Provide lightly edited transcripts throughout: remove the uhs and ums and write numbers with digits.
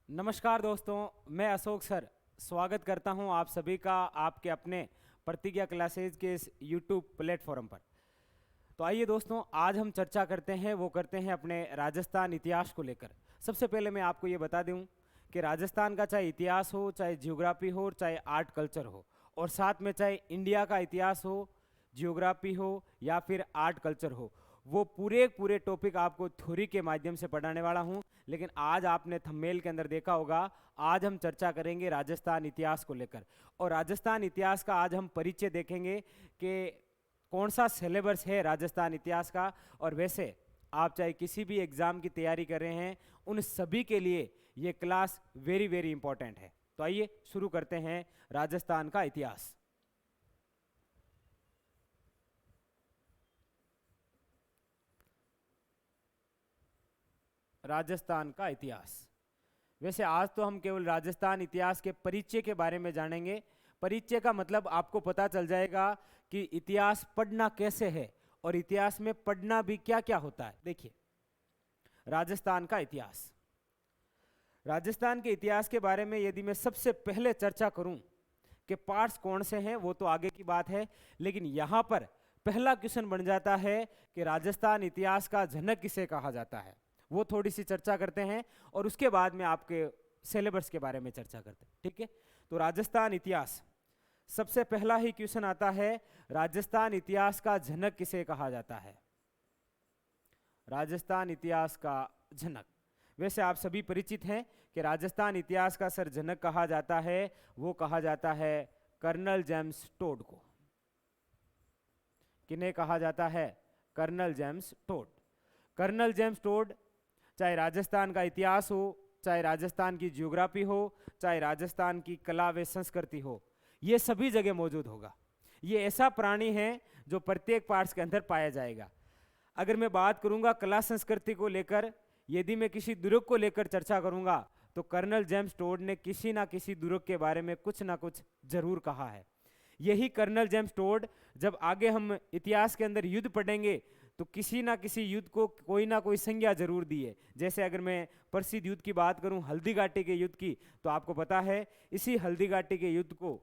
नमस्कार दोस्तों, मैं अशोक सर स्वागत करता हूं आप सभी का आपके अपने प्रतिज्ञा क्लासेज के इस यूट्यूब प्लेटफॉर्म पर। तो आइए दोस्तों, आज हम चर्चा करते हैं अपने राजस्थान इतिहास को लेकर। सबसे पहले मैं आपको ये बता दूं कि राजस्थान का चाहे इतिहास हो, चाहे जियोग्राफी हो, चाहे आर्ट कल्चर हो, और साथ में चाहे इंडिया का इतिहास हो, जियोग्राफी हो या फिर आर्ट कल्चर हो, वो पूरे पूरे टॉपिक आपको थ्योरी के माध्यम से पढ़ाने वाला हूं। लेकिन आज आपने थंबनेल के अंदर देखा होगा, आज हम चर्चा करेंगे राजस्थान इतिहास को लेकर। और राजस्थान इतिहास का आज हम परिचय देखेंगे कि कौन सा सिलेबस है राजस्थान इतिहास का। और वैसे आप चाहे किसी भी एग्ज़ाम की तैयारी कर रहे हैं, उन सभी के लिए ये क्लास वेरी वेरी इंपॉर्टेंट है। तो आइए शुरू करते हैं राजस्थान का इतिहास। राजस्थान का इतिहास, वैसे आज तो हम केवल राजस्थान इतिहास के परिचय के बारे में जानेंगे। परिचय का मतलब आपको पता चल जाएगा कि इतिहास पढ़ना कैसे है और इतिहास में पढ़ना भी क्या क्या होता है। देखिए, राजस्थान का इतिहास, राजस्थान के इतिहास के बारे में यदि मैं सबसे पहले चर्चा करूं कि पार्ट्स कौन से हैं, वो तो आगे की बात है। लेकिन यहां पर पहला क्वेश्चन बन जाता है कि राजस्थान इतिहास का जनक किसे कहा जाता है। वो थोड़ी सी चर्चा करते हैं और उसके बाद में आपके सिलेबस के बारे में चर्चा करते हैं, ठीक है। तो राजस्थान इतिहास, सबसे पहला ही क्वेश्चन आता है, राजस्थान इतिहास का जनक किसे कहा जाता है। राजस्थान इतिहास का जनक, वैसे आप सभी परिचित हैं कि राजस्थान इतिहास का सर जनक कहा जाता है, वो कहा जाता है कर्नल जेम्स टोड को। किन्हें कहा जाता है? Colonel James Tod. Colonel James Tod, चाहे राजस्थान का इतिहास हो, चाहे राजस्थान की जियोग्राफी हो, चाहे राजस्थान की कला व संस्कृति हो, ये सभी जगह मौजूद होगा। ये ऐसा प्राणी है जो प्रत्येक पार्ट्स के अंदर पाया जाएगा। अगर मैं बात करूंगा कला संस्कृति को लेकर, यदि मैं किसी दुर्ग को लेकर चर्चा करूंगा, तो कर्नल जेम्स टोड ने किसी ना किसी दुर्ग के बारे में कुछ ना कुछ जरूर कहा है। यही कर्नल जेम्स टोड, जब आगे हम इतिहास के अंदर युद्ध पढ़ेंगे तो किसी ना किसी युद्ध को कोई ना कोई संज्ञा जरूर दी है। जैसे अगर मैं प्रसिद्ध युद्ध की बात करूं, हल्दी घाटी के युद्ध की, तो आपको पता है इसी हल्दी घाटी के युद्ध को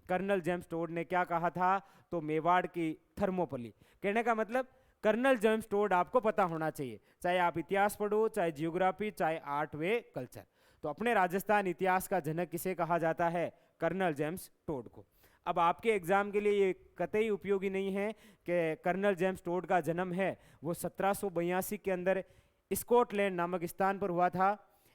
कर्नल जेम्स टोड ने क्या कहा था? तो मेवाड़ की थर्मोपली। कहने का मतलब कर्नल जेम्स टोड आपको पता होना चाहिए, चाहे आप इतिहास पढ़ो, चाहे जियोग्राफी, चाहे आर्ट वे कल्चर। तो अपने राजस्थान इतिहास का जनक किसे कहा जाता है? कर्नल जेम्स टोड को। अब आपके एग्जाम के लिए ये कतई उपयोगी नहीं है कि कर्नल जेम्स टोड का जन्म है वो 1782 के अंदर स्कॉटलैंड नामक स्थान पर हुआ था।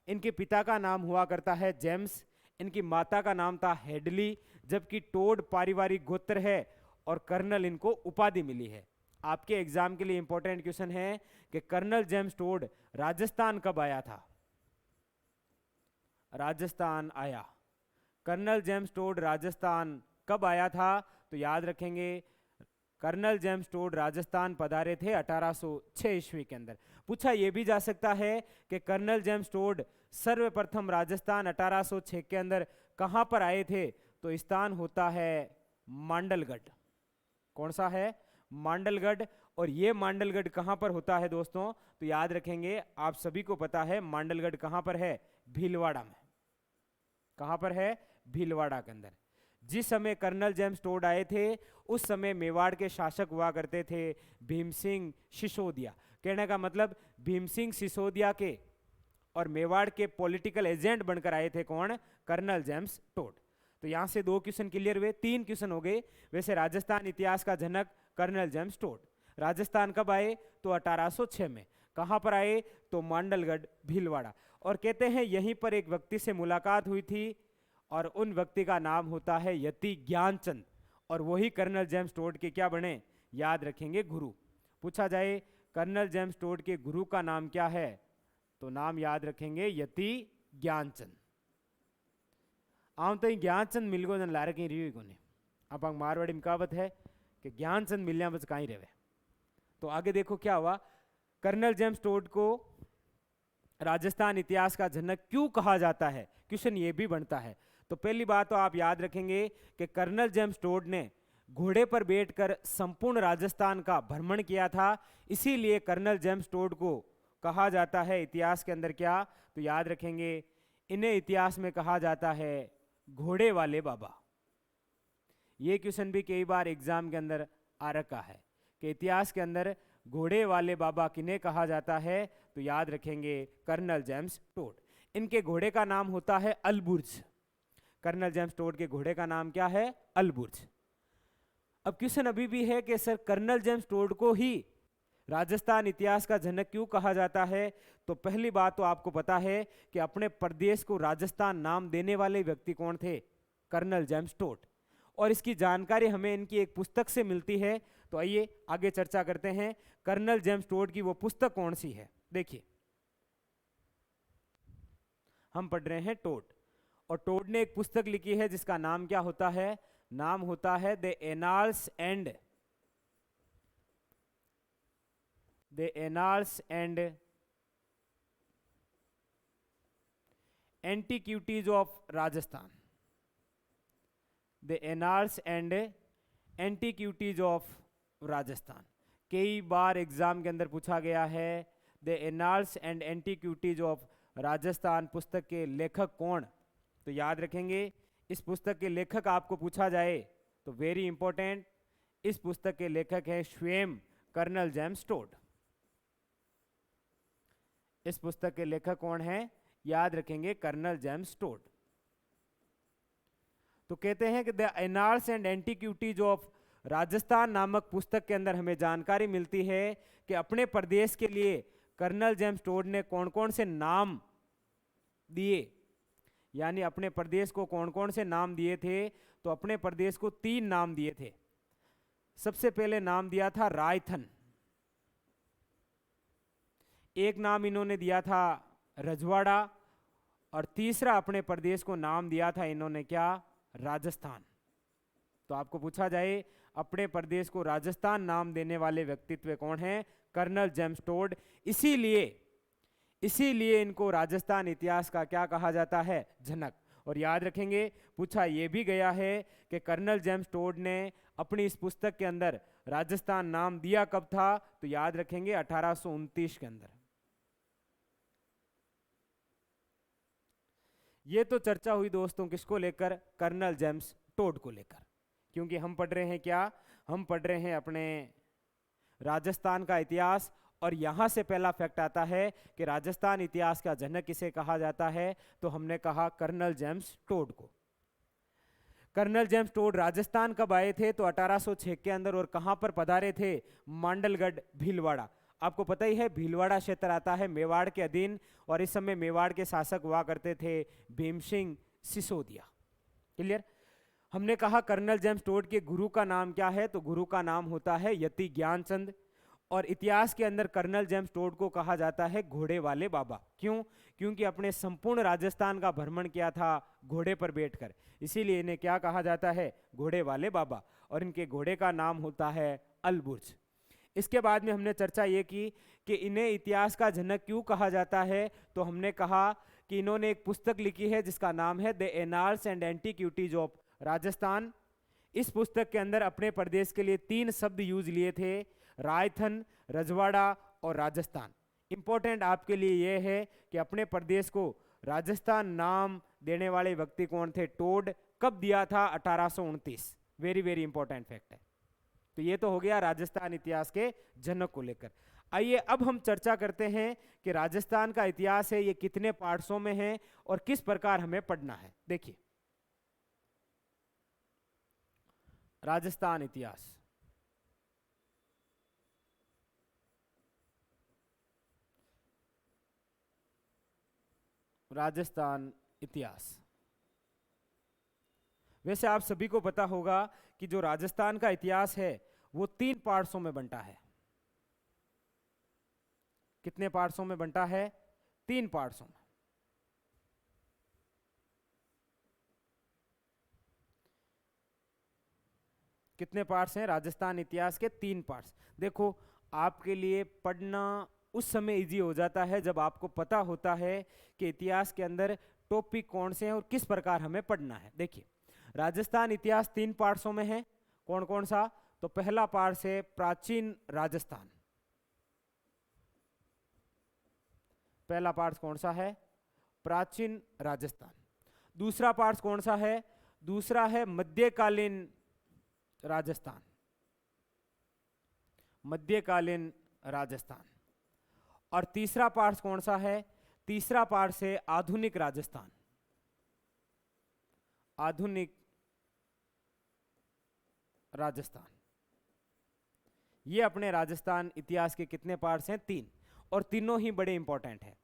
इनके पिता का नाम हुआ करता है जेम्स, इनकी माता का नाम था हेडली, जबकि टोड पारिवारिक गोत्र है और कर्नल इनको उपाधि मिली है। आपके एग्जाम के लिए इंपॉर्टेंट क्वेश्चन है कि कर्नल जेम्स टोड राजस्थान कब आया था? राजस्थान आया, कर्नल जेम्स टोड राजस्थान कब आया था? तो याद रखेंगे, कर्नल जेम्स टोड राजस्थान पधारे थे 1806 ईस्वी के अंदर। पूछा यह भी जा सकता है कि कर्नल जेम्स टोड सर्वप्रथम राजस्थान 1806 के अंदर कहां पर आए थे? तो स्थान होता है मांडलगढ़। कौन सा है? मांडलगढ़। और ये मांडलगढ़ कहां पर होता है दोस्तों? तो याद रखेंगे, आप सभी को पता है मांडलगढ़ कहां पर है? भीलवाड़ा में। कहां पर है? भीलवाड़ा के अंदर। जिस समय कर्नल जेम्स टोड आए थे उस समय मेवाड़ के शासक हुआ करते थे भीम सिंह सिसोदिया। कहने का मतलब भीम सिंह सिसोदिया के और मेवाड़ के पॉलिटिकल एजेंट बनकर आए थे कौन? Colonel James Tod. तो यहां से 2 क्वेश्चन क्लियर हुए, 3 क्वेश्चन हो गए। वैसे राजस्थान इतिहास का जनक कर्नल जेम्स टोड। राजस्थान कब आए? तो 1806 में। कहां पर आए? तो मांडलगढ़ भीलवाड़ा। और कहते हैं यहीं पर एक व्यक्ति से मुलाकात हुई थी और उन व्यक्ति का नाम होता है यति ज्ञानचंद, और वही कर्नल जेम्स टोड के क्या बने? याद रखेंगे, गुरु। पूछा जाए कर्नल जेम्स टोड के गुरु का नाम क्या है? तो नाम याद रखेंगे यति ज्ञानचंद। आम तो ज्ञानचंद मिल गो जन लारे कहीं रिव्यू को नहीं। आप मारवाड़ी में कहावत है कि ज्ञानचंद मिलने बस कहीं रहे। तो आगे देखो क्या हुआ। कर्नल जेम्स टोड को राजस्थान इतिहास का जनक क्यों कहा जाता है? क्वेश्चन ये भी बनता है। तो पहली बात तो आप याद रखेंगे कि कर्नल जेम्स टोड ने घोड़े पर बैठकर संपूर्ण राजस्थान का भ्रमण किया था, इसीलिए कर्नल जेम्स टोड को कहा जाता है इतिहास के अंदर क्या? तो याद रखेंगे इन्हें इतिहास में कहा जाता है घोड़े वाले बाबा। ये क्वेश्चन भी कई बार एग्जाम के अंदर आ रखा है कि इतिहास के अंदर घोड़े वाले बाबा किन्हें कहा जाता है, तो याद रखेंगे कर्नल जेम्स टोड। इनके घोड़े का नाम होता है अलबुर्ज। कर्नल जेम्स टोड के घोड़े का नाम क्या है? अलबुर्ज। अब क्वेश्चन अभी भी है कि सर कर्नल जेम्स टोड को ही राजस्थान इतिहास का जनक क्यों कहा जाता है? तो पहली बात तो आपको पता है कि अपने प्रदेश को राजस्थान नाम देने वाले व्यक्ति कौन थे? Colonel James Tod. और इसकी जानकारी हमें इनकी एक पुस्तक से मिलती है। तो आइए आगे चर्चा करते हैं कर्नल जेम्स टोड की वो पुस्तक कौन सी है। देखिए, हम पढ़ रहे हैं टोड, और टोड ने एक पुस्तक लिखी है जिसका नाम क्या होता है? नाम होता है the annals and antiquities of Rajasthan. The annals and antiquities of Rajasthan. कई बार एग्जाम के अंदर पूछा गया है the annals and antiquities of Rajasthan पुस्तक के लेखक कौन? तो याद रखेंगे इस पुस्तक के लेखक आपको पूछा जाए तो वेरी इंपॉर्टेंट, इस पुस्तक के लेखक हैं स्वयं कर्नल जेम्स टोड। इस पुस्तक के लेखक कौन हैं? याद रखेंगे कर्नल जेम्स टोड। तो कहते हैं कि the annals and antiquities of Rajasthan नामक पुस्तक के अंदर हमें जानकारी मिलती है कि अपने प्रदेश के लिए कर्नल जेम्स टोड ने कौन कौन से नाम दिए, यानी अपने प्रदेश को कौन कौन से नाम दिए थे। तो अपने प्रदेश को 3 नाम दिए थे। सबसे पहले नाम दिया था रायथन, एक नाम इन्होंने दिया था रजवाड़ा, और तीसरा अपने प्रदेश को नाम दिया था इन्होंने क्या? राजस्थान। तो आपको पूछा जाए अपने प्रदेश को राजस्थान नाम देने वाले व्यक्तित्व कौन हैं? Colonel James Tod. इसीलिए इनको राजस्थान इतिहास का क्या कहा जाता है? जनक। और याद रखेंगे पूछा यह भी गया है कि कर्नल जेम्स टोड ने अपनी इस पुस्तक के अंदर राजस्थान नाम दिया कब था? तो याद रखेंगे 1829 के अंदर। ये तो चर्चा हुई दोस्तों किसको लेकर? कर्नल जेम्स टोड को लेकर। क्योंकि हम पढ़ रहे हैं क्या? हम पढ़ रहे हैं अपने राजस्थान का इतिहास, और यहां से पहला फैक्ट आता है कि राजस्थान इतिहास का जनक किसे कहा जाता है? तो हमने कहा कर्नल जेम्स टोड को। कर्नल जेम्स टोड राजस्थान कब आए थे? तो 1806 के अंदर। और कहां पर पधारे थे? मांडलगढ़, भीलवाड़ा। आपको पता ही है भीलवाड़ा क्षेत्र आता है मेवाड़ के अधीन, और इस समय मेवाड़ के शासक हुआ करते थे भीम सिंह सिसोदिया। क्लियर? हमने कहा कर्नल जेम्स टोड के गुरु का नाम क्या है? तो गुरु का नाम होता है यति ज्ञानचंद। और इतिहास के अंदर कर्नल जेम्स टोड को कहा जाता है घोड़े वाले बाबा। क्यों? क्योंकि अपने संपूर्ण राजस्थान का भ्रमण किया था घोड़े पर बैठकर, इसीलिए इन्हें क्या कहा जाता है? घोड़े वाले बाबा। और इनके घोड़े का नाम होता है अलबुर्ज। इसके बाद में हमने चर्चा ये की कि इन्हें इतिहास का जनक क्यों कहा जाता है। तो हमने कहा कि इन्होंने एक पुस्तक लिखी है जिसका नाम है the annals and antiquities of Rajasthan. इस पुस्तक के अंदर अपने प्रदेश के लिए 3 शब्द यूज लिए थे, रायथन, रजवाड़ा और राजस्थान। इंपॉर्टेंट आपके लिए यह है कि अपने प्रदेश को राजस्थान नाम देने वाले व्यक्ति कौन थे? टोड। कब दिया था? 1829। वेरी वेरी इंपॉर्टेंट फैक्ट है। तो ये तो हो गया राजस्थान इतिहास के जनक को लेकर। आइए अब हम चर्चा करते हैं कि राजस्थान का इतिहास है ये कितने पार्ट्सों में है और किस प्रकार हमें पढ़ना है। देखिए, राजस्थान इतिहास, राजस्थान इतिहास। वैसे आप सभी को पता होगा कि जो राजस्थान का इतिहास है वो 3 पार्ट्सों में बंटा है। कितने पार्ट्सों में बंटा है? 3 पार्ट्सों में। कितने पार्ट्स हैं राजस्थान इतिहास के? 3 पार्ट्स। देखो, आपके लिए पढ़ना उस समय इजी हो जाता है जब आपको पता होता है कि इतिहास के अंदर टॉपिक कौन से हैं और किस प्रकार हमें पढ़ना है। देखिए, राजस्थान इतिहास 3 पार्ट्सों में है। कौन कौन सा? तो पहला पार्ट है प्राचीन राजस्थान। पहला पार्ट कौन सा है? प्राचीन राजस्थान। दूसरा पार्ट कौन सा है? दूसरा है मध्यकालीन राजस्थान, मध्यकालीन राजस्थान। और तीसरा पार्ट कौन सा है? तीसरा पार्ट से आधुनिक राजस्थान, आधुनिक राजस्थान। ये अपने राजस्थान इतिहास के कितने पार्ट्स हैं? 3, और तीनों ही बड़े इंपॉर्टेंट हैं।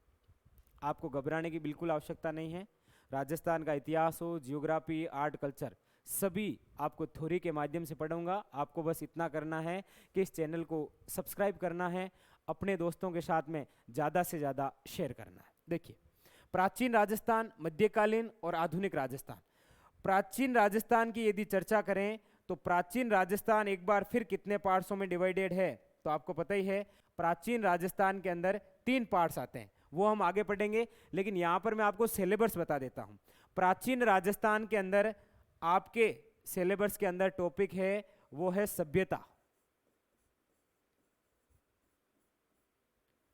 आपको घबराने की बिल्कुल आवश्यकता नहीं है। राजस्थान का इतिहास हो, जियोग्राफी, आर्ट, कल्चर, सभी आपको थ्योरी के माध्यम से पढ़ाऊंगा। आपको बस इतना करना है कि इस चैनल को सब्सक्राइब करना है, अपने दोस्तों के साथ में ज़्यादा से ज़्यादा शेयर करना है। देखिए, प्राचीन राजस्थान, मध्यकालीन और आधुनिक राजस्थान। प्राचीन राजस्थान की यदि चर्चा करें तो प्राचीन राजस्थान एक बार फिर कितने पार्ट्सों में डिवाइडेड है? तो आपको पता ही है, प्राचीन राजस्थान के अंदर 3 पार्ट्स आते हैं, वो हम आगे पढ़ेंगे। लेकिन यहाँ पर मैं आपको सिलेबस बता देता हूँ। प्राचीन राजस्थान के अंदर आपके सिलेबस के अंदर टॉपिक है, वो है सभ्यता।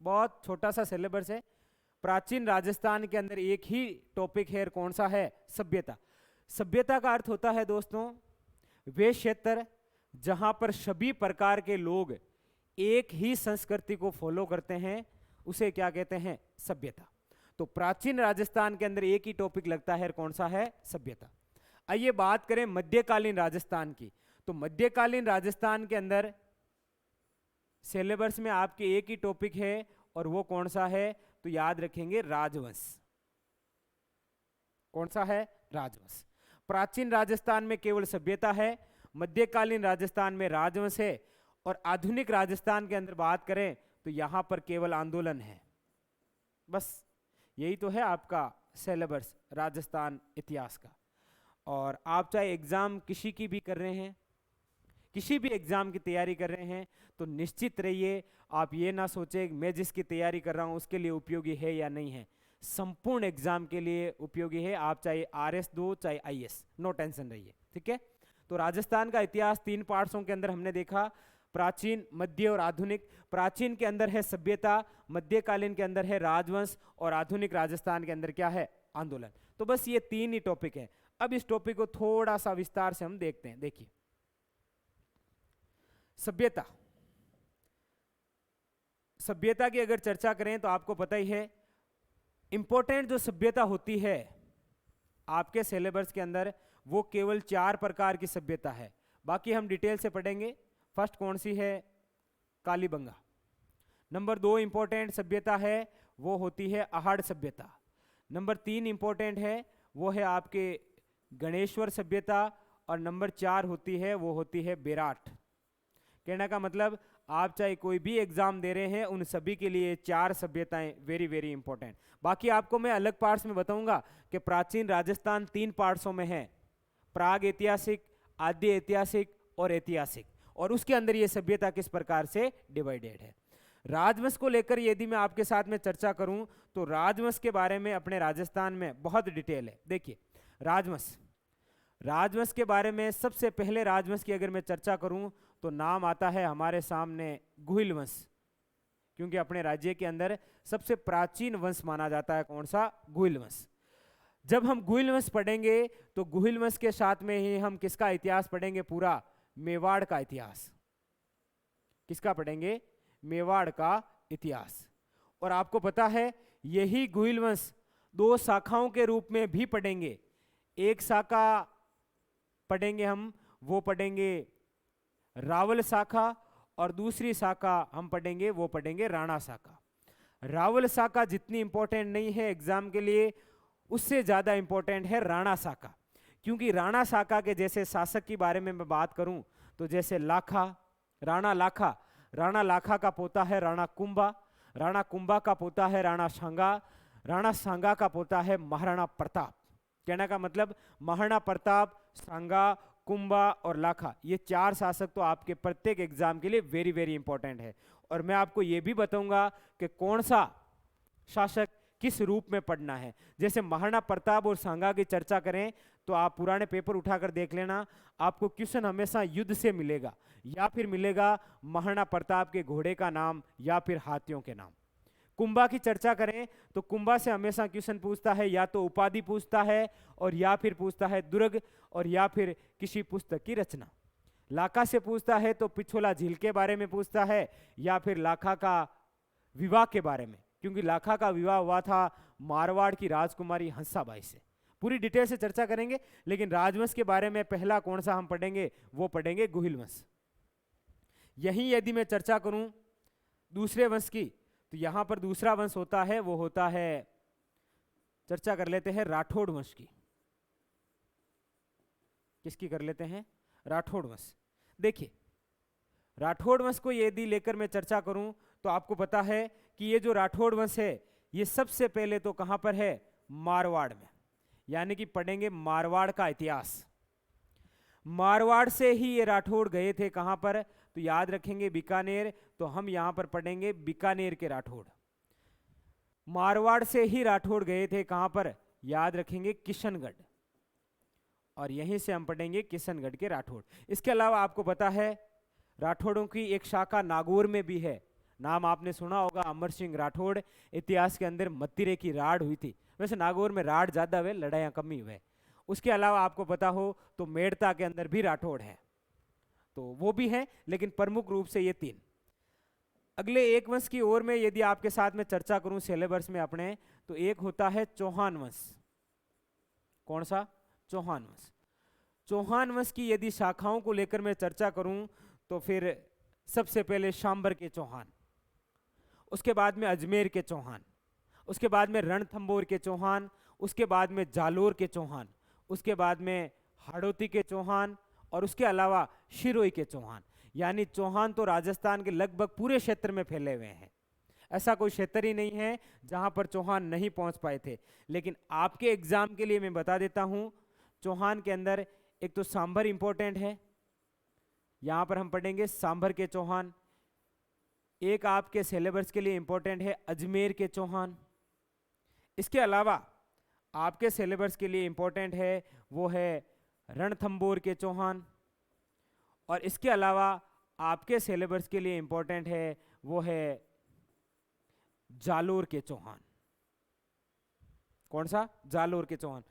बहुत छोटा सा सिलेबस है। प्राचीन राजस्थान के अंदर एक ही टॉपिक है, कौन सा है? सभ्यता। सभ्यता का अर्थ होता है दोस्तों, वे क्षेत्र जहां पर सभी प्रकार के लोग एक ही संस्कृति को फॉलो करते हैं, उसे क्या कहते हैं? सभ्यता। तो प्राचीन राजस्थान के अंदर एक ही टॉपिक लगता है, कौन सा है? सभ्यता। आइए बात करें मध्यकालीन राजस्थान की। तो मध्यकालीन राजस्थान के अंदर सिलेबस में आपके एक ही टॉपिक है, और वो कौन सा है? तो याद रखेंगे, राजवंश। कौन सा है? राजवंश। प्राचीन राजस्थान में केवल सभ्यता है, मध्यकालीन राजस्थान में राजवंश है, और आधुनिक राजस्थान के अंदर बात करें तो यहां पर केवल आंदोलन है। बस यही तो है आपका सिलेबस राजस्थान इतिहास का। और आप चाहे एग्जाम किसी की भी कर रहे हैं, किसी भी एग्जाम की तैयारी कर रहे हैं, तो निश्चित रहिए, आप ये ना सोचें कि मैं जिसकी तैयारी कर रहा हूं उसके लिए उपयोगी है या नहीं है। संपूर्ण एग्जाम के लिए उपयोगी है। आप चाहे आरएस दो, चाहे आईएएस, नो टेंशन रहिए, ठीक है। तो राजस्थान का इतिहास 3 पार्ट्सों के अंदर हमने देखा, प्राचीन, मध्य और आधुनिक। प्राचीन के अंदर है सभ्यता, मध्यकालीन के अंदर है राजवंश, और आधुनिक राजस्थान के अंदर क्या है? आंदोलन। तो बस ये 3 ही टॉपिक है। अब इस टॉपिक को थोड़ा सा विस्तार से हम देखते हैं। देखिए, सभ्यता। सभ्यता की अगर चर्चा करें तो आपको पता ही है, इंपॉर्टेंट जो सभ्यता होती है आपके सिलेबस के अंदर, वो केवल 4 प्रकार की सभ्यता है। बाकी हम डिटेल से पढ़ेंगे। फर्स्ट कौन सी है? कालीबंगा। नंबर 2 इंपॉर्टेंट सभ्यता है, वो होती है अहाड़ सभ्यता। नंबर 3 इंपॉर्टेंट है, वो है आपके गणेश्वर सभ्यता। और नंबर 4 होती है, वो होती है बेराट। कहने का मतलब, आप चाहे कोई भी एग्जाम दे रहे हैं, उन सभी के लिए 4 सभ्यताएं वेरी वेरी इंपॉर्टेंट। बाकी आपको मैं अलग पार्ट्स में बताऊंगा कि प्राचीन राजस्थान 3 पार्ट्सों में है, प्राग ऐतिहासिक, आद्य ऐतिहासिक और ऐतिहासिक, और उसके अंदर ये सभ्यता किस प्रकार से डिवाइडेड है। राजवंश को लेकर यदि मैं आपके साथ में चर्चा करूं तो राजवंश के बारे में अपने राजस्थान में बहुत डिटेल है। देखिए, राजवंश, राजवंश के बारे में सबसे पहले राजवंश की अगर मैं चर्चा करूं तो नाम आता है हमारे सामने गुहिल वंश, क्योंकि अपने राज्य के अंदर सबसे प्राचीन वंश माना जाता है कौन सा? गुहिल वंश। जब हम गुहिल वंश पढ़ेंगे तो गुहिल वंश के साथ में ही हम किसका इतिहास पढ़ेंगे? पूरा मेवाड़ का इतिहास। किसका पढ़ेंगे? मेवाड़ का इतिहास। और आपको पता है, यही गुहिल वंश 2 शाखाओं के रूप में भी पढ़ेंगे। एक शाखा पढ़ेंगे हम, वो पढ़ेंगे रावल शाखा, और दूसरी शाखा हम पढ़ेंगे, वो पढ़ेंगे राणा शाखा। रावल शाखा जितनी इंपॉर्टेंट नहीं है एग्जाम के लिए, उससे ज्यादा इंपॉर्टेंट है राणा शाखा। क्योंकि राणा शाखा के जैसे शासक के बारे में मैं बात करूं तो जैसे लाखा, राणा लाखा, राणा लाखा का पोता है राणा कुंभा, राणा कुंभा का पोता है राणा सांगा, राणा सांगा का पोता है महाराणा प्रताप। कहने का मतलब, महाराणा प्रताप, सांगा, कुंभा और लाखा, ये 4 शासक तो आपके प्रत्येक एग्जाम के लिए वेरी वेरी इंपॉर्टेंट है। और मैं आपको ये भी बताऊंगा कि कौन सा शासक किस रूप में पढ़ना है। जैसे महाराणा प्रताप और सांगा की चर्चा करें तो आप पुराने पेपर उठाकर देख लेना, आपको क्वेश्चन हमेशा युद्ध से मिलेगा, या फिर मिलेगा महाराणा प्रताप के घोड़े का नाम, या फिर हाथियों के नाम। कुंभा की चर्चा करें तो कुंभा से हमेशा क्वेश्चन पूछता है, या तो उपाधि पूछता है और या फिर पूछता है दुर्ग और या फिर किसी पुस्तक की रचना। लाखा से पूछता है तो पिछोला झील के बारे में पूछता है या फिर लाखा का विवाह के बारे में, क्योंकि लाखा का विवाह हुआ था मारवाड़ की राजकुमारी हंसाबाई से। पूरी डिटेल से चर्चा करेंगे, लेकिन राजवंश के बारे में पहला कौन सा हम पढ़ेंगे, वो पढ़ेंगे गुहिल वंश। यही यदि मैं चर्चा करूं दूसरे वंश की, तो यहां पर दूसरा वंश होता है, वो होता है, चर्चा कर लेते हैं राठौड़ वंश की। किसकी कर लेते हैं, राठौड़ वंश। देखिए राठौड़ वंश को यदि लेकर मैं चर्चा करूं तो आपको पता है कि ये जो राठौड़ वंश है ये सबसे पहले तो कहां पर है, मारवाड़ में, यानी कि पढ़ेंगे मारवाड़ का इतिहास। मारवाड़ से ही ये राठौड़ गए थे कहां पर, तो याद रखेंगे बीकानेर, तो हम यहां पर पढ़ेंगे बीकानेर के राठौड़। मारवाड़ से ही राठौड़ गए थे कहां पर, याद रखेंगे किशनगढ़, और यहीं से हम पढ़ेंगे किशनगढ़ के राठौड़। इसके अलावा आपको पता है राठौड़ों की एक शाखा नागौर में भी है, नाम आपने सुना होगा अमर सिंह राठौड़। इतिहास के अंदर मत्तिरे की राड़ हुई थी, वैसे नागौर में राड़ ज्यादा हुए, लड़ाइयां कमी हुए। उसके अलावा आपको पता हो तो मेड़ता के अंदर भी राठौड़ है, तो वो भी है, लेकिन प्रमुख रूप से ये तीन। अगले एक वंश की ओर में यदि आपके साथ में चर्चा करूं सिलेबस में अपने, तो एक होता है चौहान वंश। कौन सा, चौहान वंश। चौहान वंश की यदि शाखाओं को लेकर मैं चर्चा करूं तो फिर सबसे पहले शांबर के चौहान, उसके बाद में अजमेर के चौहान, उसके बाद में रणथंबोर के चौहान, उसके बाद में जालोर के चौहान, उसके बाद में हाड़ौती के चौहान, और उसके अलावा शिरोई के चौहान। यानी चौहान तो राजस्थान के लगभग पूरे क्षेत्र में फैले हुए हैं, ऐसा कोई क्षेत्र ही नहीं है जहां पर चौहान नहीं पहुंच पाए थे। लेकिन आपके एग्जाम के लिए मैं बता देता हूं, चौहान के अंदर एक तो सांभर इंपॉर्टेंट है, यहां पर हम पढ़ेंगे सांभर के चौहान। एक आपके सिलेबस के लिए इंपॉर्टेंट है अजमेर के चौहान। इसके अलावा आपके सिलेबस के लिए इंपॉर्टेंट है वो है रणथंबोर के चौहान, और इसके अलावा आपके सिलेबस के लिए इंपॉर्टेंट है वो है जालोर के चौहान। कौन सा, जालोर के चौहान।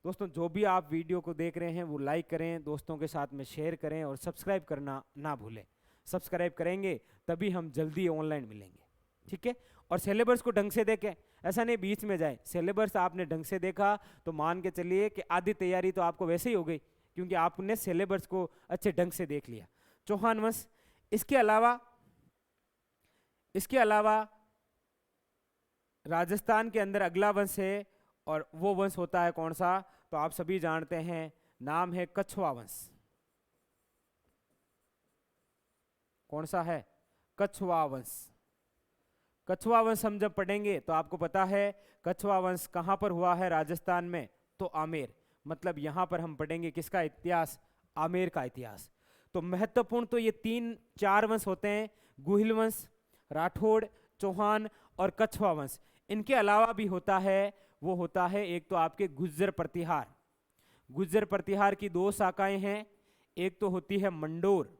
दोस्तों जो भी आप वीडियो को देख रहे हैं वो लाइक करें, दोस्तों के साथ में शेयर करें और सब्सक्राइब करना ना भूलें। सब्सक्राइब करेंगे तभी हम जल्दी ऑनलाइन मिलेंगे, ठीक है। और सिलेबस को ढंग से देखें, ऐसा नहीं बीच में जाए। सिलेबस आपने ढंग से देखा तो मान के चलिए कि आधी तैयारी तो आपको वैसे ही हो गई, क्योंकि आपने सिलेबस को अच्छे ढंग से देख लिया। चौहान वंश। इसके अलावा राजस्थान के अंदर अगला वंश है, और वो वंश होता है कौन सा, तो आप सभी जानते हैं, नाम है कछवा वंश। कौन सा है, कछवा वंश। कछवा वंश हम जब पढ़ेंगे तो आपको पता है कछवा वंश कहां पर हुआ है, राजस्थान में, तो आमेर। मतलब यहां पर हम पढ़ेंगे किसका इतिहास, आमेर का इतिहास। तो महत्वपूर्ण तो ये 3-4 वंश होते हैं, गुहिल वंश, राठौड़, चौहान और कछवा वंश। इनके अलावा भी होता है, वो होता है एक तो आपके गुज्जर प्रतिहार। गुज्जर प्रतिहार की 2 शाखाएं हैं, एक तो होती है मंडोर,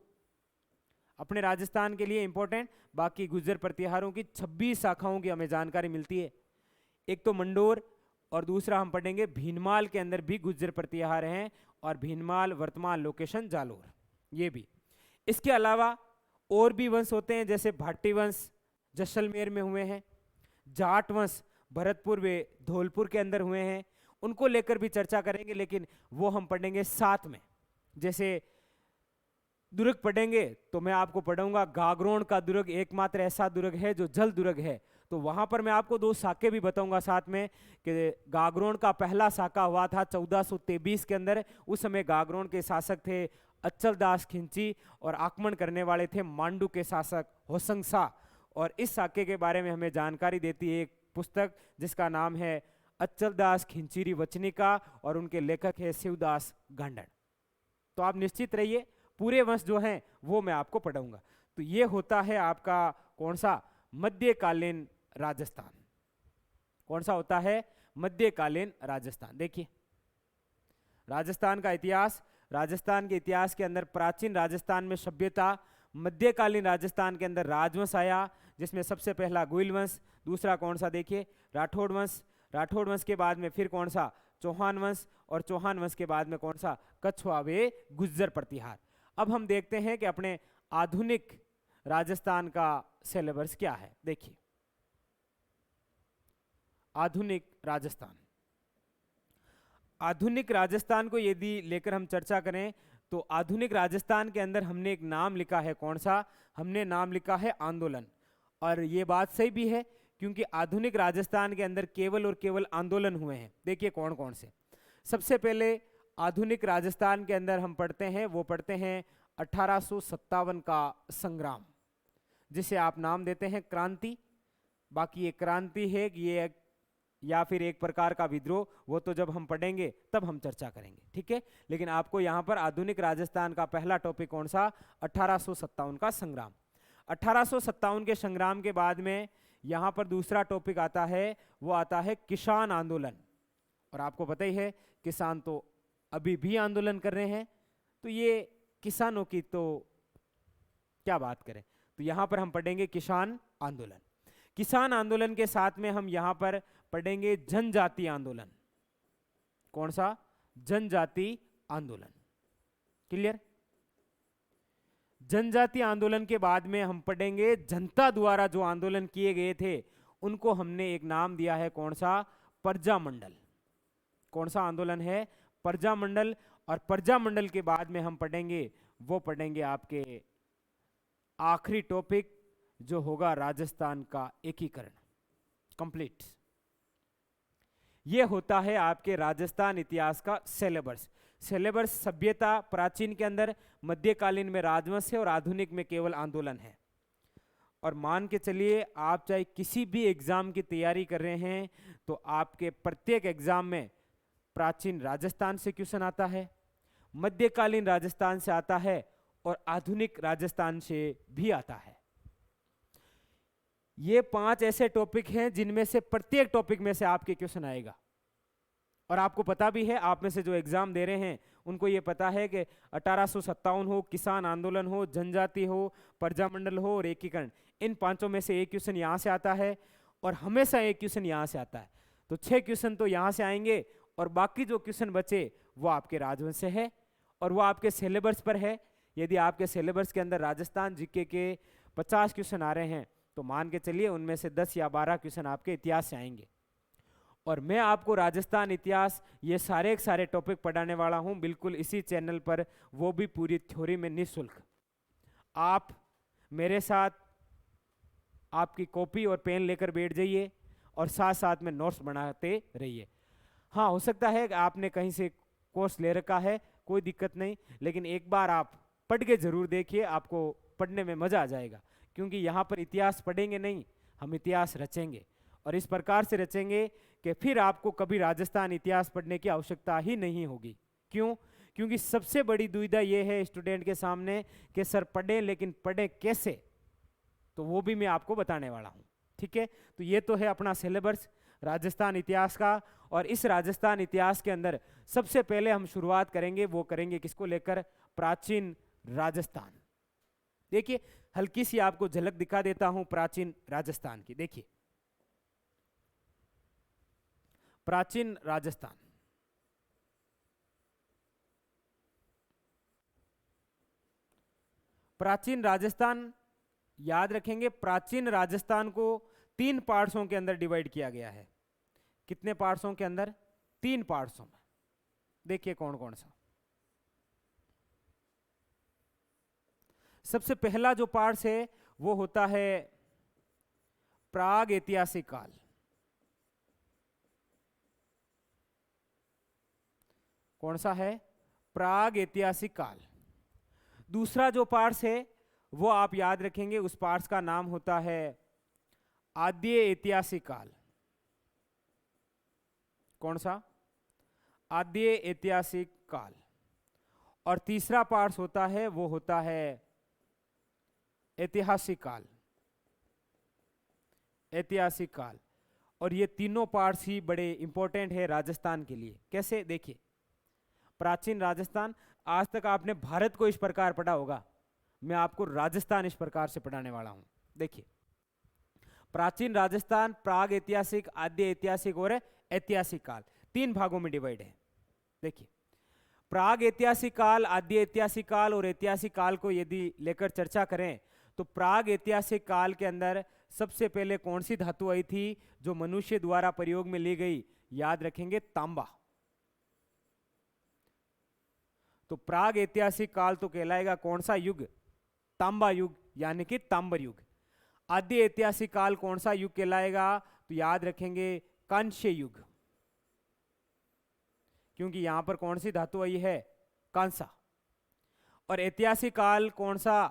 अपने राजस्थान के लिए इंपॉर्टेंट, बाकी गुज्जर प्रतिहारों की 26 शाखाओं की हमें जानकारी मिलती है। एक तो मंडोर, और दूसरा हम पढ़ेंगे भीनमाल के अंदर भी गुज्जर प्रतिहार हैं, और भीनमाल वर्तमान लोकेशन जालोर, ये भी। इसके अलावा और भी वंश होते हैं, जैसे भाटी वंश जैसलमेर में हुए हैं, जाट वंश भरतपुर व धौलपुर के अंदर हुए हैं, उनको लेकर भी चर्चा करेंगे, लेकिन वो हम पढ़ेंगे साथ में। जैसे दुर्ग पढ़ेंगे तो मैं आपको पढ़ाऊंगा गागरोन का दुर्ग, एकमात्र ऐसा दुर्ग है जो जल दुर्ग है, तो वहां पर मैं आपको 2 साके भी बताऊंगा साथ में, कि गागरोन का पहला साका हुआ था 1423 के अंदर। उस समय गागरोन के शासक थे अच्चल दास खिंची, और आक्रमण करने वाले थे मांडू के शासक होसंग शाह। और इस साके के बारे में हमें जानकारी देती है एक पुस्तक जिसका नाम है अच्चल दास खिंचीरी वचनिका, और उनके लेखक है शिवदास गांडण। तो आप निश्चित रहिए, पूरे वंश जो हैं वो मैं आपको पढ़ाऊंगा। तो ये होता है आपका कौन सा, मध्यकालीन राजस्थान। कौन सा होता है, मध्यकालीन राजस्थान। देखिए राजस्थान का इतिहास, राजस्थान के इतिहास के अंदर प्राचीन राजस्थान में सभ्यता, मध्यकालीन राजस्थान के अंदर राजवंश आया, जिसमें सबसे पहला गुइल वंश, दूसरा कौन सा देखिए राठौड़ वंश, राठौड़ वंश के बाद में फिर कौन सा चौहान वंश, और चौहान वंश के बाद में कौन सा कछुआ वे गुज्जर प्रतिहार। अब हम देखते हैं कि अपने आधुनिक राजस्थान का सिलेबस क्या है। देखिए आधुनिक राजस्थान, आधुनिक राजस्थान को यदि लेकर हम चर्चा करें तो आधुनिक राजस्थान के अंदर हमने एक नाम लिखा है, कौन सा, हमने नाम लिखा है आंदोलन। और ये बात सही भी है क्योंकि आधुनिक राजस्थान के अंदर केवल और केवल आंदोलन हुए हैं। देखिए कौन कौन से। सबसे पहले आधुनिक राजस्थान के अंदर हम पढ़ते हैं, वो पढ़ते हैं 1857 का संग्राम, जिसे आप नाम देते हैं क्रांति। बाकी ये क्रांति है कि ये या फिर एक प्रकार का विद्रोह, वो तो जब हम पढ़ेंगे तब हम चर्चा करेंगे, ठीक है। लेकिन आपको यहाँ पर आधुनिक राजस्थान का पहला टॉपिक कौन सा, 1857 का संग्राम। 1857 के संग्राम के बाद में यहाँ पर दूसरा टॉपिक आता है, वो आता है किसान आंदोलन। और आपको पता ही है किसान तो अभी भी आंदोलन कर रहे हैं, तो ये किसानों की तो क्या बात करें। तो यहाँ पर हम पढ़ेंगे किसान आंदोलन। किसान आंदोलन के साथ में हम यहाँ पर पढ़ेंगे जनजाति आंदोलन। कौन सा, जनजाति आंदोलन। क्लियर। जनजाति आंदोलन के बाद में हम पढ़ेंगे जनता द्वारा जो आंदोलन किए गए थे उनको हमने एक नाम दिया है, कौन सा, प्रजामंडल। कौन सा आंदोलन है, प्रजामंडल। और प्रजामंडल के बाद में हम पढ़ेंगे, वो पढ़ेंगे आपके आखिरी टॉपिक जो होगा राजस्थान का एकीकरण, कंप्लीट। ये होता है आपके राजस्थान इतिहास का सिलेबस। सिलेबस सभ्यता प्राचीन के अंदर, मध्यकालीन में राजवंश है और आधुनिक में केवल आंदोलन है। और मान के चलिए आप चाहे किसी भी एग्जाम की तैयारी कर रहे हैं तो आपके प्रत्येक एग्जाम में प्राचीन राजस्थान से क्वेश्चन आता है, मध्यकालीन राजस्थान से आता है और आधुनिक राजस्थान से भी आता है। ये 5 ऐसे टॉपिक हैं जिनमें से प्रत्येक टॉपिक में से आपके क्वेश्चन आएगा। और आपको पता भी है, आप में से जो एग्जाम दे रहे हैं उनको ये पता है कि 1857 हो, किसान आंदोलन हो, जनजाति हो, प्रजामंडल हो और एकीकरण, इन 5 में से एक क्वेश्चन यहाँ से आता है और हमेशा एक क्वेश्चन यहाँ से आता है। तो 6 क्वेश्चन तो यहाँ से आएंगे और बाकी जो क्वेश्चन बचे वो आपके राजवंश से है और वो आपके सिलेबस पर है। यदि आपके सिलेबस के अंदर राजस्थान जीके के 50 क्वेश्चन आ रहे हैं तो मान के चलिए उनमें से 10 या 12 क्वेश्चन आपके इतिहास से आएंगे। और मैं आपको राजस्थान इतिहास ये सारे के सारे टॉपिक पढ़ाने वाला हूं बिल्कुल इसी चैनल पर, वो भी पूरी थ्योरी में निःशुल्क। आप मेरे साथ आपकी कॉपी और पेन लेकर बैठ जाइए और साथ साथ में नोट्स बनाते रहिए। हाँ, हो सकता है कि आपने कहीं से कोर्स ले रखा है, कोई दिक्कत नहीं, लेकिन एक बार आप पढ़ के जरूर देखिए, आपको पढ़ने में मजा आ जाएगा। क्योंकि यहाँ पर इतिहास पढ़ेंगे नहीं, हम इतिहास रचेंगे और इस प्रकार से रचेंगे कि फिर आपको कभी राजस्थान इतिहास पढ़ने की आवश्यकता ही नहीं होगी। क्यों? क्योंकि सबसे बड़ी दुविधा यह है स्टूडेंट के सामने कि सर पढ़े, लेकिन पढ़े कैसे, तो वो भी मैं आपको बताने वाला हूँ। ठीक है, तो ये तो है अपना सिलेबस राजस्थान इतिहास का। और इस राजस्थान इतिहास के अंदर सबसे पहले हम शुरुआत करेंगे, वो करेंगे किसको लेकर, प्राचीन राजस्थान। देखिए हल्की सी आपको झलक दिखा देता हूं प्राचीन राजस्थान की। देखिए प्राचीन राजस्थान, प्राचीन राजस्थान याद रखेंगे, प्राचीन राजस्थान को 3 पार्ट्सों के अंदर डिवाइड किया गया है। कितने पार्ट्सों के अंदर? 3 पार्ट्सों में। देखिए कौन कौन सा। सबसे पहला जो पार्ट्स है वो होता है प्राग ऐतिहासिक काल। कौन सा है? प्राग ऐतिहासिक काल। दूसरा जो पार्ट्स है वो आप याद रखेंगे, उस पार्ट्स का नाम होता है आद्य ऐतिहासिक काल। कौन सा? आद्य ऐतिहासिक काल। और तीसरा पार्ट्स होता है वो होता है ऐतिहासिक काल। ऐतिहासिक काल। और ये तीनों पार्ट्स ही बड़े इंपॉर्टेंट है राजस्थान के लिए। कैसे? देखिए प्राचीन राजस्थान, आज तक आपने भारत को इस प्रकार पढ़ा होगा, मैं आपको राजस्थान इस प्रकार से पढ़ाने वाला हूं। देखिए, प्राचीन राजस्थान, प्राग ऐतिहासिक, आद्य ऐतिहासिक और ऐतिहासिक काल, 3 भागों में डिवाइड है। देखिए, प्राग ऐतिहासिक काल, आद्य ऐतिहासिक काल और ऐतिहासिक काल को यदि लेकर चर्चा करें तो प्राग ऐतिहासिक काल के अंदर सबसे पहले कौन सी धातु आई थी जो मनुष्य द्वारा प्रयोग में ली गई? याद रखेंगे, तांबा। तो प्राग ऐतिहासिक काल तो कहलाएगा कौन सा युग? तांबा युग, यानी कि तांबर युग। आद्य ऐतिहासिक काल कौन सा युग कहलाएगा? तो याद रखेंगे, कांस्य युग, क्योंकि यहां पर कौन सी धातु आई है? कांसा। और ऐतिहासिक काल कौन सा?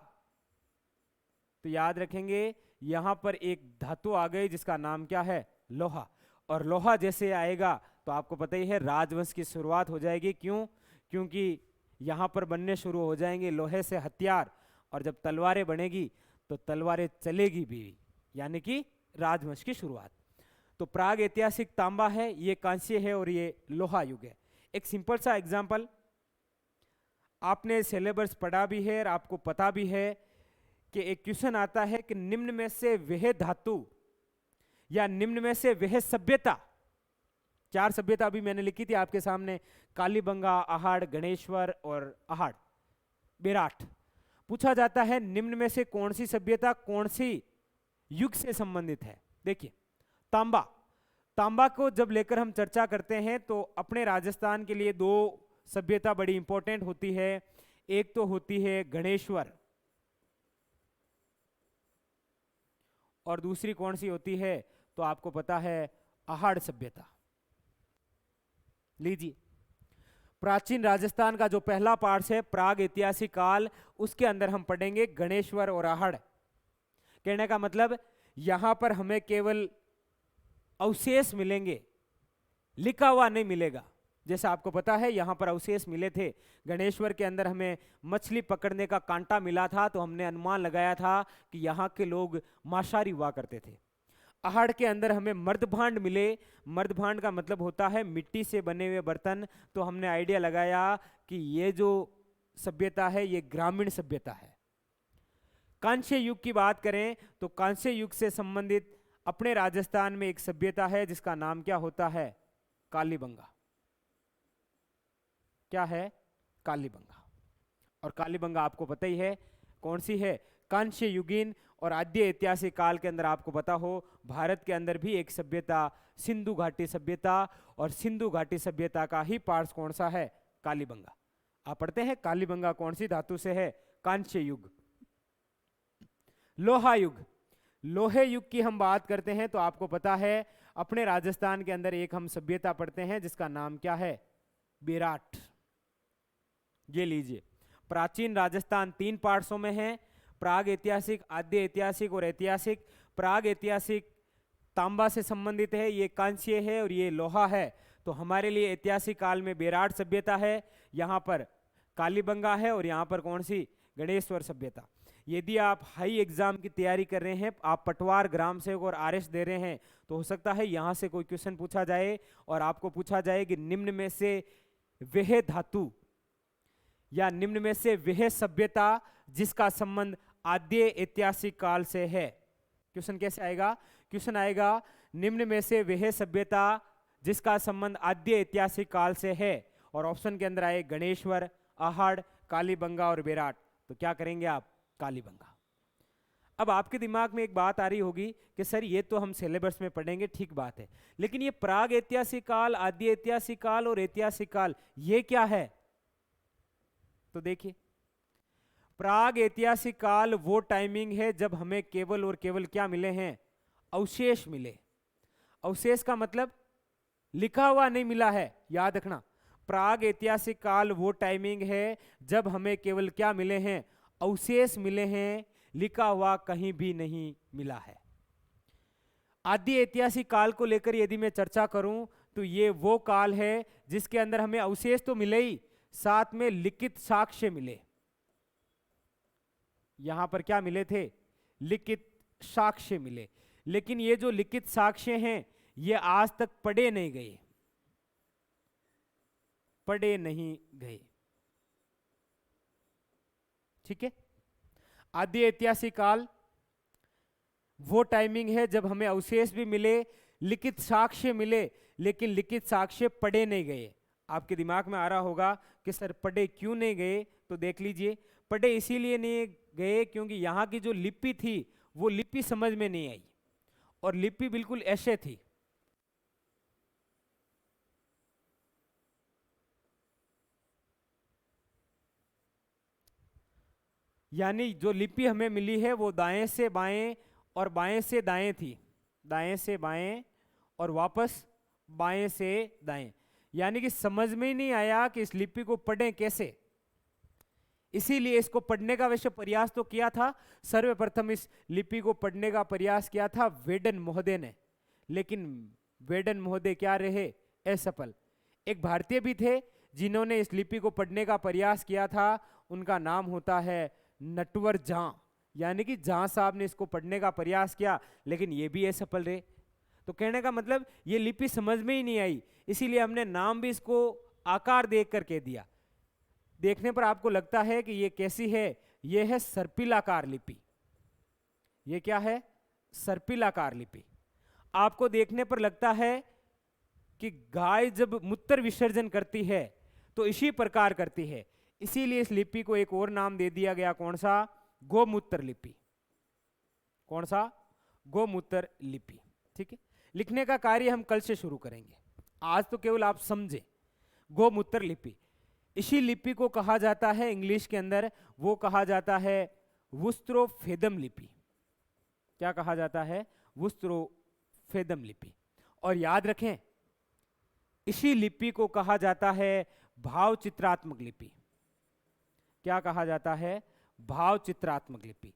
तो याद रखेंगे, यहां पर एक धातु आ गई जिसका नाम क्या है? लोहा। और लोहा जैसे आएगा तो आपको पता ही है राजवंश की शुरुआत हो जाएगी। क्यों? क्योंकि यहां पर बनने शुरू हो जाएंगे लोहे से हथियार, और जब तलवारें बनेगी तो तलवारें चलेगी भी, यानी कि राजवंश की शुरुआत। तो प्राग ऐतिहासिक तांबा है, ये कांस्य है और ये लोहा युग है। एक सिंपल सा एग्जांपल, आपने सिलेबस पढ़ा भी है और आपको पता भी है कि एक क्वेश्चन आता है कि निम्न में से वह धातु या निम्न में से वह सभ्यता, 4 सभ्यता अभी मैंने लिखी थी आपके सामने, कालीबंगा, आहाड़, गणेश्वर और आहाड़, बेराट। पूछा जाता है निम्न में से कौन सी सभ्यता कौन सी युग से संबंधित है? देखिए, तांबा, तांबा को जब लेकर हम चर्चा करते हैं तो अपने राजस्थान के लिए 2 सभ्यता बड़ी इंपॉर्टेंट होती है। एक तो होती है गणेश्वर, और दूसरी कौन सी होती है? तो आपको पता है, आहाड़ सभ्यता। लीजिए, प्राचीन राजस्थान का जो पहला पार्ट है प्राग ऐतिहासिक काल, उसके अंदर हम पढ़ेंगे गणेश्वर और आहाड़। कहने का मतलब यहां पर हमें केवल अवशेष मिलेंगे, लिखा हुआ नहीं मिलेगा। जैसा आपको पता है यहां पर अवशेष मिले थे। गणेश्वर के अंदर हमें मछली पकड़ने का कांटा मिला था, तो हमने अनुमान लगाया था कि यहां के लोग मांसाहारी हुआ करते थे। आहाड़ के अंदर हमें मर्दभांड मिले। मर्दभांड का मतलब होता है मिट्टी से बने हुए बर्तन। तो हमने आइडिया लगाया कि ये जो सभ्यता है ये ग्रामीण सभ्यता है। कांस्य युग की बात करें तो कांस्य युग से संबंधित अपने राजस्थान में एक सभ्यता है जिसका नाम क्या होता है? कालीबंगा। क्या है? कालीबंगा। और कालीबंगा आपको पता ही है कौन सी है? कांस्य युगीन। और आद्य ऐतिहासिक काल के अंदर आपको पता हो भारत के अंदर भी एक सभ्यता सिंधु घाटी सभ्यता, और सिंधु घाटी सभ्यता का ही पार्ट कौन सा है? कालीबंगा। आप पढ़ते हैं कालीबंगा कौन सी धातु से है? कांस्य युग। लोहा युग, लोहे युग की हम बात करते हैं तो आपको पता है अपने राजस्थान के अंदर एक हम सभ्यता पढ़ते हैं जिसका नाम क्या है? बेराट। ये लीजिए, प्राचीन राजस्थान 3 पार्ट्सों में है, प्राग ऐतिहासिक, आद्य ऐतिहासिक और ऐतिहासिक। प्राग ऐतिहासिक तांबा से संबंधित है, ये कांस्य है और ये लोहा है। तो हमारे लिए ऐतिहासिक काल में बेराट सभ्यता है, यहाँ पर कालीबंगा है और यहाँ पर कौन सी? गणेश्वर सभ्यता। यदि आप हाई एग्जाम की तैयारी कर रहे हैं, आप पटवार, ग्राम सेवक और आरएस दे रहे हैं, तो हो सकता है यहाँ से कोई क्वेश्चन पूछा जाए और आपको पूछा जाए कि निम्न में से वह धातु या निम्न में से वह सभ्यता जिसका संबंध आद्य ऐतिहासिक काल से है। क्वेश्चन कैसे आएगा? क्वेश्चन आएगा निम्न में से वह सभ्यता जिसका संबंध आद्य ऐतिहासिक काल से है, और ऑप्शन के अंदर आए गणेश्वर, आहाड़, कालीबंगा और बेराट। तो क्या करेंगे आप? कालीबंगा। अब आपके दिमाग में एक बात आ रही होगी कि सर ये तो हम सिलेबस में पढ़ेंगे, ठीक बात है, लेकिन ये प्राग ऐतिहासिक काल, आद्य ऐतिहासिक काल और ऐतिहासिक काल ये क्या है? तो देखिए, प्राग ऐतिहासिक काल वो टाइमिंग है जब हमें केवल और केवल क्या मिले हैं? अवशेष मिले। अवशेष का मतलब लिखा हुआ नहीं मिला है, याद रखना। प्राग ऐतिहासिक काल वो टाइमिंग है जब हमें केवल क्या मिले हैं? अवशेष मिले हैं, लिखा हुआ कहीं भी नहीं मिला है। आद्य ऐतिहासिक काल को लेकर यदि मैं चर्चा करूं तो ये वो काल है जिसके अंदर हमें अवशेष तो मिले ही, साथ में लिखित साक्ष्य मिले। यहां पर क्या मिले थे? लिखित साक्ष्य मिले। लेकिन ये जो लिखित साक्ष्य हैं ये आज तक पढ़े नहीं गए, पढ़े नहीं गए। ठीक है, आद्य ऐतिहासिक काल वो टाइमिंग है जब हमें अवशेष भी मिले, लिखित साक्ष्य मिले, लेकिन लिखित साक्ष्य पढ़े नहीं गए। आपके दिमाग में आ रहा होगा कि सर पढ़े क्यों नहीं गए, तो देख लीजिए। पढ़े इसीलिए नहीं गए क्योंकि यहाँ की जो लिपि थी वो लिपि समझ में नहीं आई, और लिपि बिल्कुल ऐसे थी। यानी जो लिपि हमें मिली है वो दाएं से बाएं और बाएं से दाएं थी, दाएं से बाएं और वापस बाएं से दाएं। यानी कि समझ में ही नहीं आया कि इस लिपि को पढ़ें कैसे। इसीलिए इसको पढ़ने का वैसे प्रयास तो किया था, सर्वप्रथम इस लिपि को पढ़ने का प्रयास किया था वेडन महोदय ने, लेकिन वेडन महोदय क्या रहे, असफल। एक भारतीय भी थे जिन्होंने इस लिपि को पढ़ने का प्रयास किया था, उनका नाम होता है नटवर जहां। यानी कि जहां साहब ने इसको पढ़ने का प्रयास किया, लेकिन ये भी असफल रहे। तो कहने का मतलब ये लिपि समझ में ही नहीं आई, इसीलिए हमने नाम भी इसको आकार देख कर कह दिया। देखने पर आपको लगता है कि ये कैसी है, ये है सर्पिलाकार लिपि। ये क्या है, सर्पिलाकार लिपि। आपको देखने पर लगता है कि गाय जब मूत्र विसर्जन करती है तो इसी प्रकार करती है, इसीलिए इस लिपि को एक और नाम दे दिया गया, कौन सा, गोमूत्र लिपि। कौन सा, गोमूत्र लिपि। ठीक है, लिखने का कार्य हम कल से शुरू करेंगे, आज तो केवल आप समझे। गोमूत्र लिपि, इसी लिपि को कहा जाता है इंग्लिश के अंदर, वो कहा जाता है वुस्त्रोफेदम लिपि। क्या कहा जाता है, वुस्त्रोफेदम लिपि। और याद रखें, इसी लिपि को कहा जाता है भाव चित्रात्मक लिपि। क्या कहा जाता है, भाव चित्रात्मक लिपि।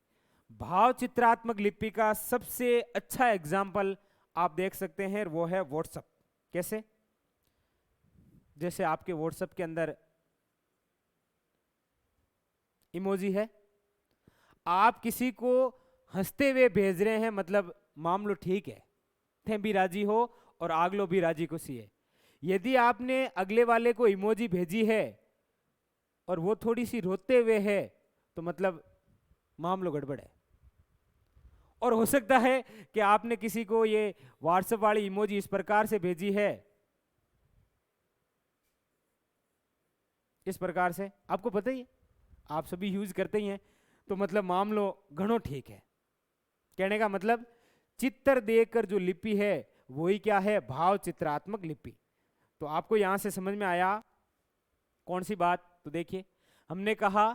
भाव चित्रात्मक लिपि का सबसे अच्छा एग्जाम्पल आप देख सकते हैं, वो है व्हाट्सएप। कैसे, जैसे आपके व्हाट्सएप के अंदर इमोजी है, आप किसी को हंसते हुए भेज रहे हैं, मतलब मामलो ठीक है, थे भी राजी हो और आगलो भी राजी खुशी है। यदि आपने अगले वाले को इमोजी भेजी है और वो थोड़ी सी रोते हुए है, तो मतलब मामलो गड़बड़ है। और हो सकता है कि आपने किसी को ये व्हाट्सएप वाली इमोजी इस प्रकार से भेजी है, इस प्रकार से, आपको पता ही है, आप सभी यूज करते ही हैं, तो मतलब मामलो घणो ठीक है। कहने का मतलब चित्र देखकर जो लिपि है वही क्या है, भाव चित्रात्मक लिपि। तो आपको यहां से समझ में आया कौन सी बात, तो देखिए, हमने कहा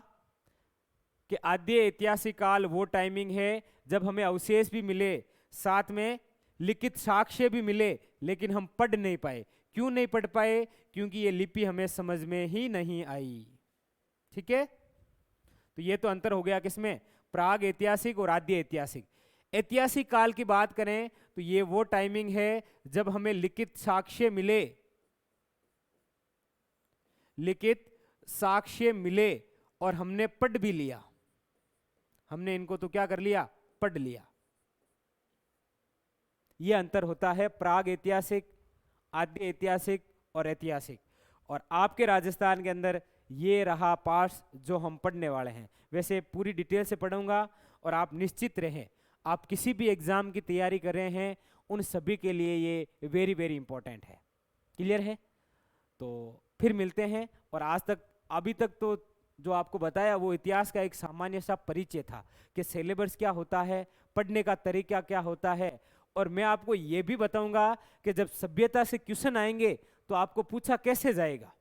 कि आद्य ऐतिहासिक काल वो टाइमिंग है जब हमें अवशेष भी मिले, साथ में लिखित साक्ष्य भी मिले, लेकिन हम पढ़ नहीं पाए। क्यों नहीं पढ़ पाए, क्योंकि ये लिपि हमें समझ में ही नहीं आई। ठीक है, तो ये तो अंतर हो गया किसमें, प्राग ऐतिहासिक और आद्य ऐतिहासिक। ऐतिहासिक काल की बात करें तो ये वो टाइमिंग है जब हमें लिखित साक्ष्य मिले, लिखित साक्ष्य मिले और हमने पढ़ भी लिया। हमने इनको तो क्या कर लिया, पढ़ लिया। यह अंतर होता है प्राग ऐतिहासिक, आद्य ऐतिहासिक और ऐतिहासिक। और आपके राजस्थान के अंदर ये रहा पार्ट्स जो हम पढ़ने वाले हैं। वैसे पूरी डिटेल से पढ़ूंगा, और आप निश्चित रहें, आप किसी भी एग्जाम की तैयारी कर रहे हैं उन सभी के लिए ये वेरी वेरी इंपॉर्टेंट है। क्लियर है, तो फिर मिलते हैं। और आज तक, अभी तक तो जो आपको बताया वो इतिहास का एक सामान्य सा परिचय था कि सिलेबस क्या होता है, पढ़ने का तरीका क्या होता है। और मैं आपको ये भी बताऊंगा कि जब सभ्यता से क्वेश्चन आएंगे तो आपको पूछा कैसे जाएगा।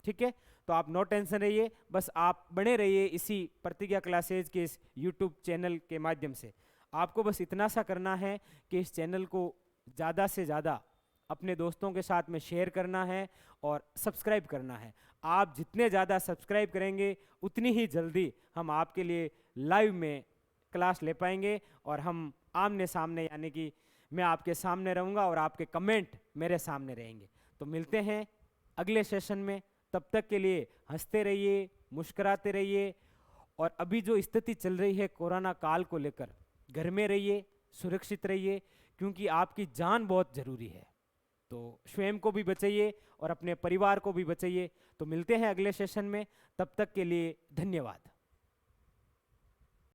ठीक है, तो आप नो टेंशन रहिए, बस आप बने रहिए इसी प्रतिज्ञा क्लासेज के इस यूट्यूब चैनल के माध्यम से। आपको बस इतना सा करना है कि इस चैनल को ज़्यादा से ज़्यादा अपने दोस्तों के साथ में शेयर करना है और सब्सक्राइब करना है। आप जितने ज़्यादा सब्सक्राइब करेंगे उतनी ही जल्दी हम आपके लिए लाइव में क्लास ले पाएंगे, और हम आमने सामने, यानी कि मैं आपके सामने रहूँगा और आपके कमेंट मेरे सामने रहेंगे। तो मिलते हैं अगले सेशन में, तब तक के लिए हंसते रहिए, मुस्कुराते रहिए। और अभी जो स्थिति चल रही है कोरोना काल को लेकर, घर में रहिए, सुरक्षित रहिए, क्योंकि आपकी जान बहुत ज़रूरी है। तो स्वयं को भी बचाइए और अपने परिवार को भी बचाइए। तो मिलते हैं अगले सेशन में, तब तक के लिए धन्यवाद।